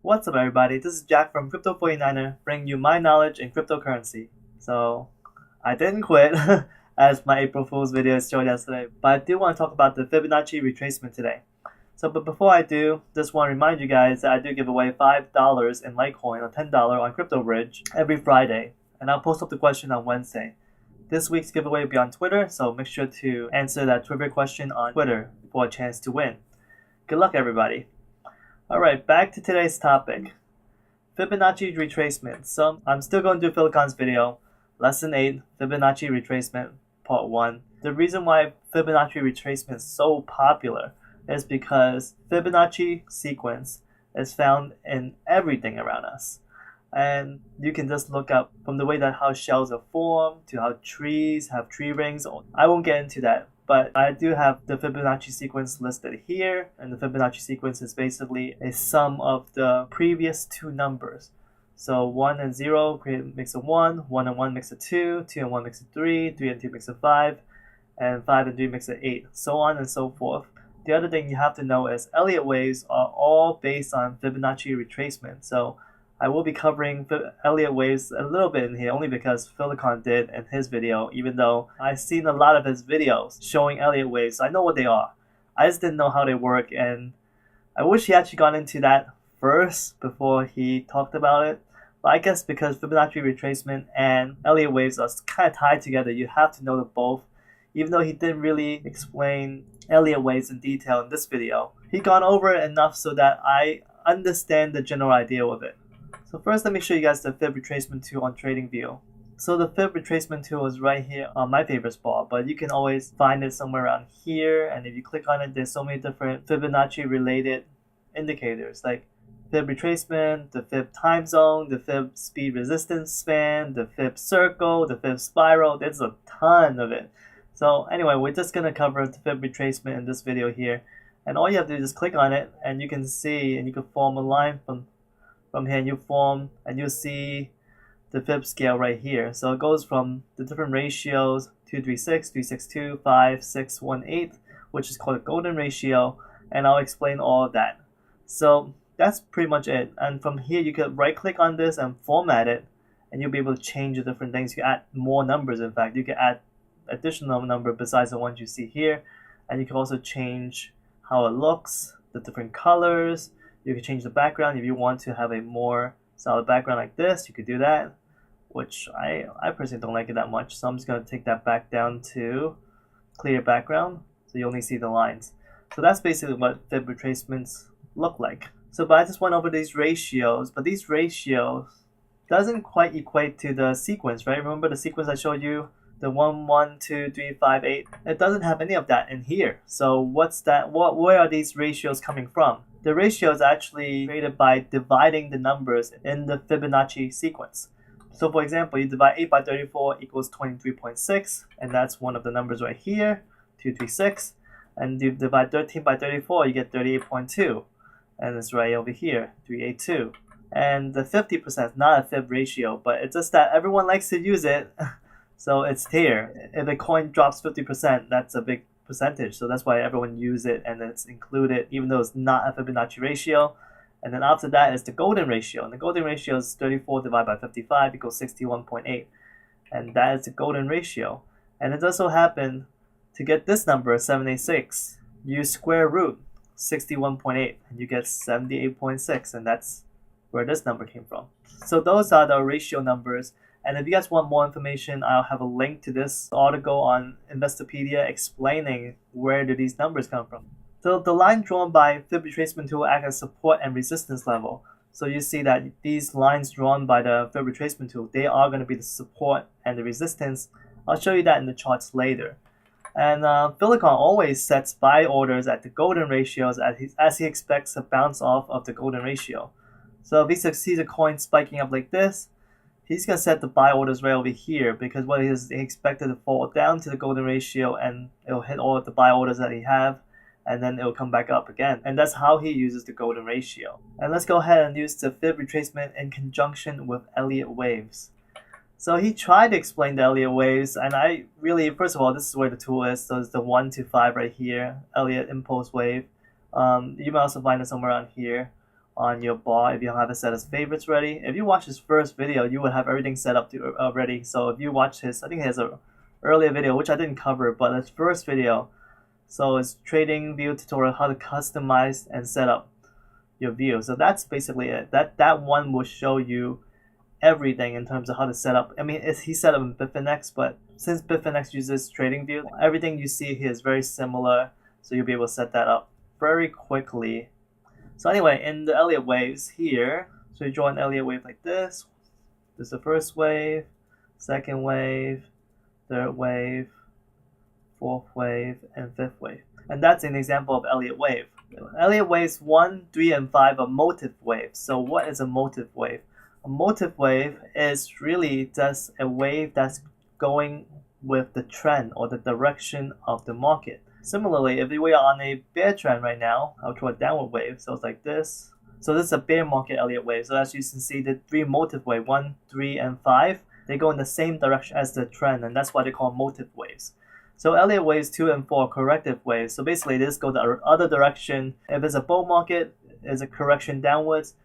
What's up, everybody? This is Jack from Crypto 49er, bringing you my knowledge in cryptocurrency. So, I didn't quit, as my April Fool's video showed yesterday, but I do want to talk about the Fibonacci Retracement today. But before I do, just want to remind you guys that I do give away $5 in Litecoin or $10 on CryptoBridge every Friday, and I'll post up the question on Wednesday. This week's giveaway will be on Twitter, so make sure to answer that trivia question on Twitter for a chance to win. Good luck, everybody. Alright, back to today's topic. Fibonacci Retracement. So I'm still going to do Philakone's video, Lesson 8, Fibonacci Retracement, Part 1. The reason why Fibonacci Retracement is so popular is because Fibonacci sequence is found in everything around us. And you can just look up from the way that how shells are formed to how trees have tree rings. I won't get into that, but I do have the Fibonacci sequence listed here, and the Fibonacci sequence is basically a sum of the previous two numbers. So 1 and 0 makes a 1, 1 and 1 makes a 2, 2 and 1 makes a 3, 3 and 2 makes a 5, and 5 and 3 makes a 8, so on and so forth. The other thing you have to know is Elliott Waves are all based on Fibonacci retracement. So I will be covering Elliott Waves a little bit in here only because Philakone did in his video, even though I've seen a lot of his videos showing Elliott Waves, so I know what they are. I just didn't know how they work, and I wish he actually got into that first before he talked about it. But I guess because Fibonacci retracement and Elliott Waves are kind of tied together, you have to know them both. Even though he didn't really explain Elliott Waves in detail in this video, he gone over it enough so that I understand the general idea of it. So first, let me show you guys the Fib Retracement tool on TradingView. So the Fib Retracement tool is right here on my favorite spot, but you can always find it somewhere around here. And if you click on it, there's so many different Fibonacci related indicators like Fib Retracement, the Fib Time Zone, the Fib Speed Resistance Span, the Fib Circle, the Fib Spiral. There's a ton of it. So anyway, we're just going to cover the Fib Retracement in this video here. And all you have to do is click on it, and you can see, and you can form a line from here, and you'll see the Fib scale right here. So it goes from the different ratios 236, 362, 5, 6, 1, 8, which is called a golden ratio, and I'll explain all of that. So that's pretty much it. And from here, you could right click on this and format it, and you'll be able to change the different things. You can add more numbers. In fact, you can add additional number besides the ones you see here, and you can also change how it looks, the different colors. You can change the background if you want to have a more solid background like this. You could do that, which I personally don't like it that much. So I'm just going to take that back down to clear background, so you only see the lines. So that's basically what Fib retracements look like. So but I just went over these ratios, but these ratios doesn't quite equate to the sequence, right? Remember the sequence I showed you? The 1, 1, 2, 3, 5, 8. It doesn't have any of that in here. So what's that? Where are these ratios coming from? The ratio is actually created by dividing the numbers in the Fibonacci sequence. So for example, you divide 8 by 34 equals 23.6, and that's one of the numbers right here, 236. And you divide 13 by 34, you get 38.2, and it's right over here, 382. And the 50% is not a Fib ratio, but it's just that everyone likes to use it. So it's here. If a coin drops 50%, that's a big percentage. So that's why everyone use it, and it's included even though it's not a Fibonacci ratio. And then after that is the golden ratio. And the golden ratio is 34 divided by 55 equals 61.8. And that is the golden ratio. And it does so happen to get this number, 786. Use square root 61.8 and you get 78.6. And that's where this number came from. So those are the ratio numbers. And if you guys want more information, I'll have a link to this article on Investopedia explaining where do these numbers come from. So the line drawn by Fib Retracement tool act as support and resistance level. So you see that these lines drawn by the Fib Retracement tool, they are going to be the support and the resistance. I'll show you that in the charts later. And Philakone always sets buy orders at the golden ratios as he expects a bounce off of the golden ratio. So if he sees a coin spiking up like this, he's going to set the buy orders right over here because what he expected to fall down to the golden ratio, and it'll hit all of the buy orders that he have, and then it'll come back up again. And that's how he uses the golden ratio. And let's go ahead and use the Fib Retracement in conjunction with Elliott Waves. So he tried to explain the Elliott Waves, and I really, first of all, this is where the tool is. So it's the 1 to 5 right here, Elliott Impulse Wave. You might also find it somewhere around here. on your bar if you don't have it set as favorites ready. If you watch his first video, you would have everything set up already. So if you watch his, I think he has a earlier video which I didn't cover, but his first video, so it's trading view tutorial, how to customize and set up your view. So that's basically it. That one will show you everything in terms of how to set up. I mean, he set up in Bitfinex, but since Bitfinex uses TradingView, everything you see here is very similar, so you'll be able to set that up very quickly. So anyway, in the Elliott Waves here, so you draw an Elliott wave like this. This is the first wave, second wave, third wave, fourth wave, and fifth wave. And that's an example of Elliott wave. Elliott waves 1, 3, and 5 are motive waves. So what is a motive wave? A motive wave is really just a wave that's going with the trend or the direction of the market. Similarly, if we are on a bear trend right now, I'll draw a downward wave. So it's like this. So this is a bear market Elliott wave. So as you can see, the 3 motive wave, 1, 3, and 5, they go in the same direction as the trend, and that's why they call motive waves. So Elliott waves 2 and 4 are corrective waves. So basically, this goes the other direction. If it's a bull market, it's a correction downwards.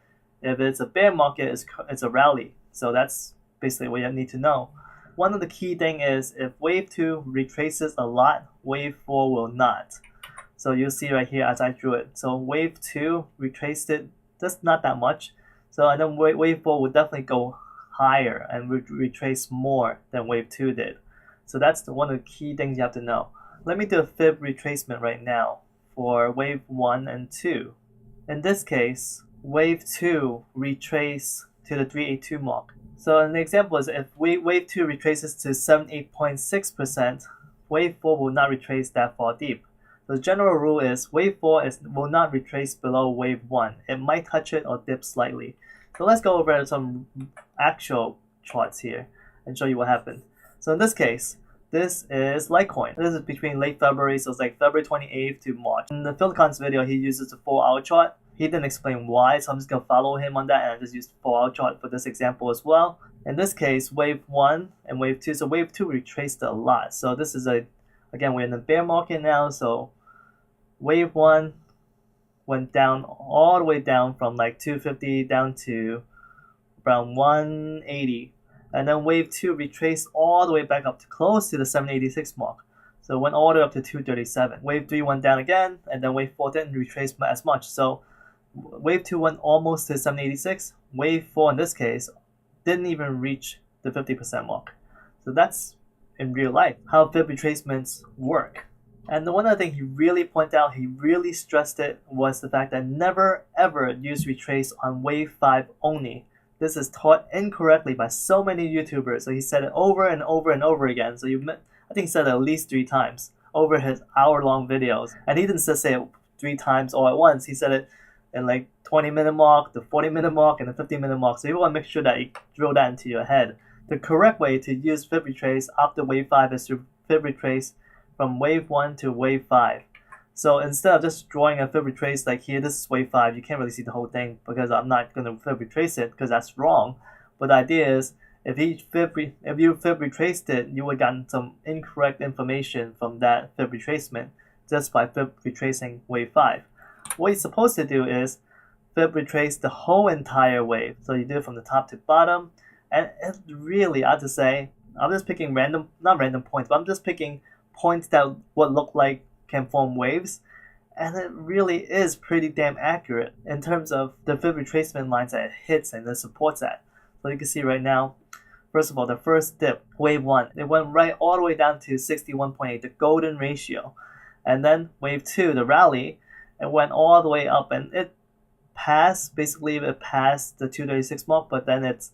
If it's a bear market, it's a rally. So that's basically what you need to know. One of the key thing is if wave 2 retraces a lot, wave 4 will not. So you'll see right here as I drew it. So wave 2 retraced it just not that much. So and then wave 4 will definitely go higher and retrace more than wave 2 did. So that's one of the key things you have to know. Let me do a Fib retracement right now for wave 1 and 2. In this case, wave 2 retrace to the 382 mark. So an example is if wave 2 retraces to 78.6%, wave 4 will not retrace that far deep. So the general rule is wave 4 will not retrace below wave 1. It might touch it or dip slightly. So let's go over some actual charts here and show you what happened. So in this case, this is Litecoin. This is between late February, so it's like February 28th to March. In the Philakone's video, he uses a 4-hour chart. He didn't explain why, so I'm just going to follow him on that and I just used the 4-hour chart for this example as well. In this case, wave 1 and wave 2. So wave 2 retraced a lot. So this is again, we're in the bear market now. So wave 1 went down all the way down from like 250 down to around 180. And then wave 2 retraced all the way back up to close to the 786 mark. So it went all the way up to 237. Wave 3 went down again, and then wave 4 didn't retrace as much. So wave 2 went almost to 786. Wave 4 in this case didn't even reach the 50% mark. So that's in real life how Fib retracements work. And the one other thing he really pointed out, he really stressed it, was the fact that never ever use retrace on wave 5 only. This is taught incorrectly by so many YouTubers. So he said it over and over and over again. So I think he said it at least 3 times over his hour-long videos. And he didn't just say it 3 times all at once. He said it in like 20-minute mark, the 40-minute mark, and the 50-minute mark. So you want to make sure that you drill that into your head. The correct way to use Fib retrace after wave 5 is to Fib retrace from wave 1 to wave 5. So instead of just drawing a Fib retrace like here, this is wave 5, you can't really see the whole thing because I'm not going to Fib retrace it because that's wrong. But the idea is, if you Fib retraced it, you would have gotten some incorrect information from that Fib retracement just by Fib retracing wave 5. What you're supposed to do is Fib retrace the whole entire wave. So you do it from the top to bottom. And it really, I have to say, I'm just picking not random points, but I'm just picking points that would look like can form waves, and it really is pretty damn accurate in terms of the Fib retracement lines that it hits and it supports at. So you can see right now, first of all, the first dip, wave 1, it went right all the way down to 61.8, the golden ratio. And then wave 2, the rally, it went all the way up and it passed the 236 mark, but then it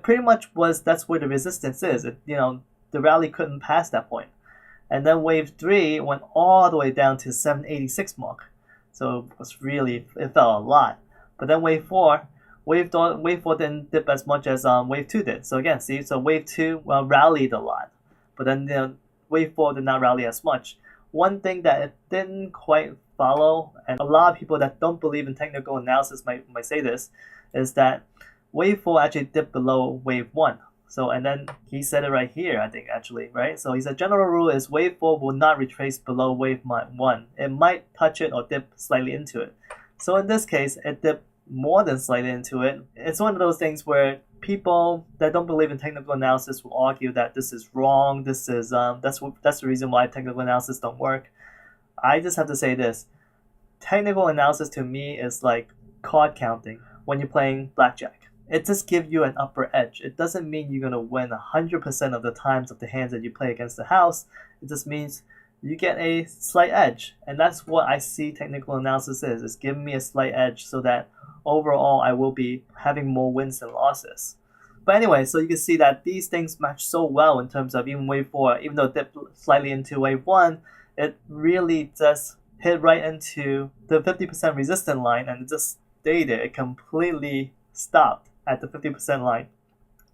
pretty much was, that's where the resistance is. The rally couldn't pass that point. And then wave 3 went all the way down to 786 mark. So it fell a lot. But then wave 4 didn't dip as much as wave 2 did. So again, see, so wave 2 rallied a lot. But then wave 4 did not rally as much. One thing that it didn't quite follow, and a lot of people that don't believe in technical analysis might say this, is that wave 4 actually dipped below wave 1. So, and then he said it right here, I think, actually, right? So he said general rule is wave 4 will not retrace below wave 1. It might touch it or dip slightly into it. So in this case, it dipped more than slightly into it. It's one of those things where people that don't believe in technical analysis will argue that this is wrong. This is that's the reason why technical analysis don't work. I just have to say this: technical analysis to me is like card counting when you're playing blackjack. It just gives you an upper edge. It doesn't mean you're gonna win 100% of the times of the hands that you play against the house. It just means you get a slight edge, and that's what I see technical analysis is. It's giving me a slight edge so that overall I will be having more wins than losses. But anyway, so you can see that these things match so well in terms of even wave 4, even though it dipped slightly into wave 1, it really just hit right into the 50% resistance line and it just stayed there. It completely stopped at the 50% line.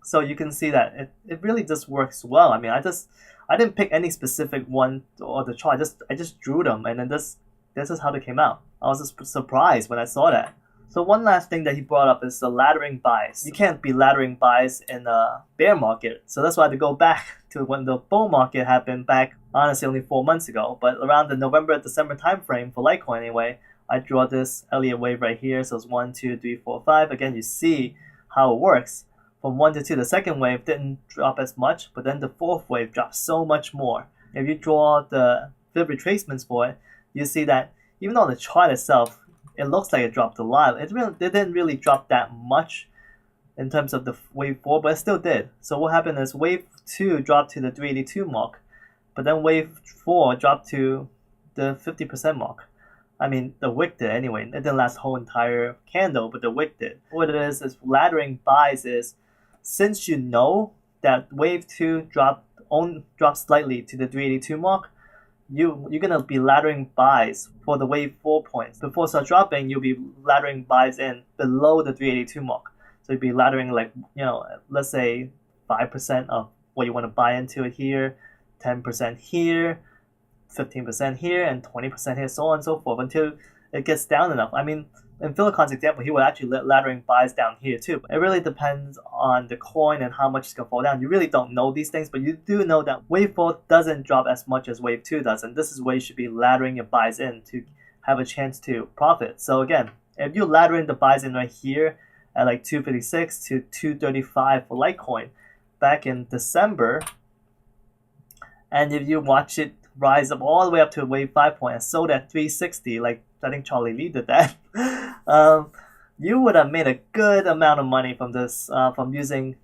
So you can see that it really just works well. I mean, I didn't pick any specific one or the chart. I just drew them, and then this is how they came out. I was just surprised when I saw that. So one last thing that he brought up is the laddering buys. You can't be laddering buys in a bear market. So that's why I had to go back to when the bull market happened back, honestly, only 4 months ago. But around the November-December timeframe for Litecoin anyway, I draw this Elliott wave right here. So it's 1, 2, 3, 4, 5. Again, you see how it works. From 1 to 2, the second wave didn't drop as much, but then the fourth wave dropped so much more. If you draw the Fib retracements for it, you see that even on the chart itself, it looks like it dropped a lot. It didn't really drop that much in terms of the wave 4, but it still did. So what happened is wave 2 dropped to the 382 mark, but then wave 4 dropped to the 50% mark. I mean, the wick did anyway. It didn't last the whole entire candle, but the wick did. What it is laddering buys is, since you know that wave 2 dropped slightly to the 382 mark, you're gonna be laddering buys for the wave 4 points. Before it starts dropping, you'll be laddering buys in below the 382 mark. So you'll be laddering like, let's say 5% of what you want to buy into it here, 10% here, 15% here, and 20% here, so on and so forth, until it gets down enough. I mean, in Philakone's example, he would actually let laddering buys down here too. It really depends on the coin and how much it's going to fall down. You really don't know these things, but you do know that wave 4 doesn't drop as much as wave 2 does, and this is where you should be laddering your buys in to have a chance to profit. So again, if you laddering the buys in right here at like 256 to 235 for Litecoin back in December, and if you watch it rise up all the way up to wave 5 point and sold at 360, like I think Charlie Lee did that, you would have made a good amount of money from this, from using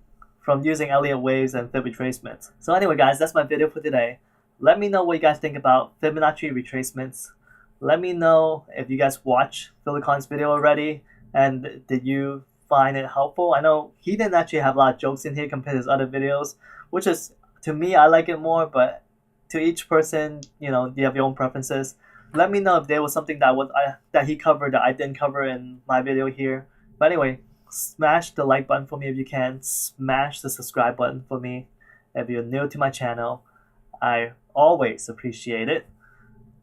Elliott Waves and Fib Retracement. So anyway, guys, that's my video for today. Let me know what you guys think about Fibonacci retracements. Let me know if you guys watched Philakone's video already, and did you find it helpful? I know he didn't actually have a lot of jokes in here compared to his other videos, which is, to me, I like it more, but to each person, you have your own preferences. Let me know if there was something that he covered that I didn't cover in my video here. But anyway, smash the like button for me if you can. Smash the subscribe button for me if you're new to my channel. I always appreciate it.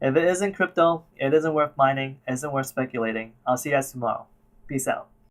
If it isn't crypto, it isn't worth mining, it isn't worth speculating. I'll see you guys tomorrow. Peace out.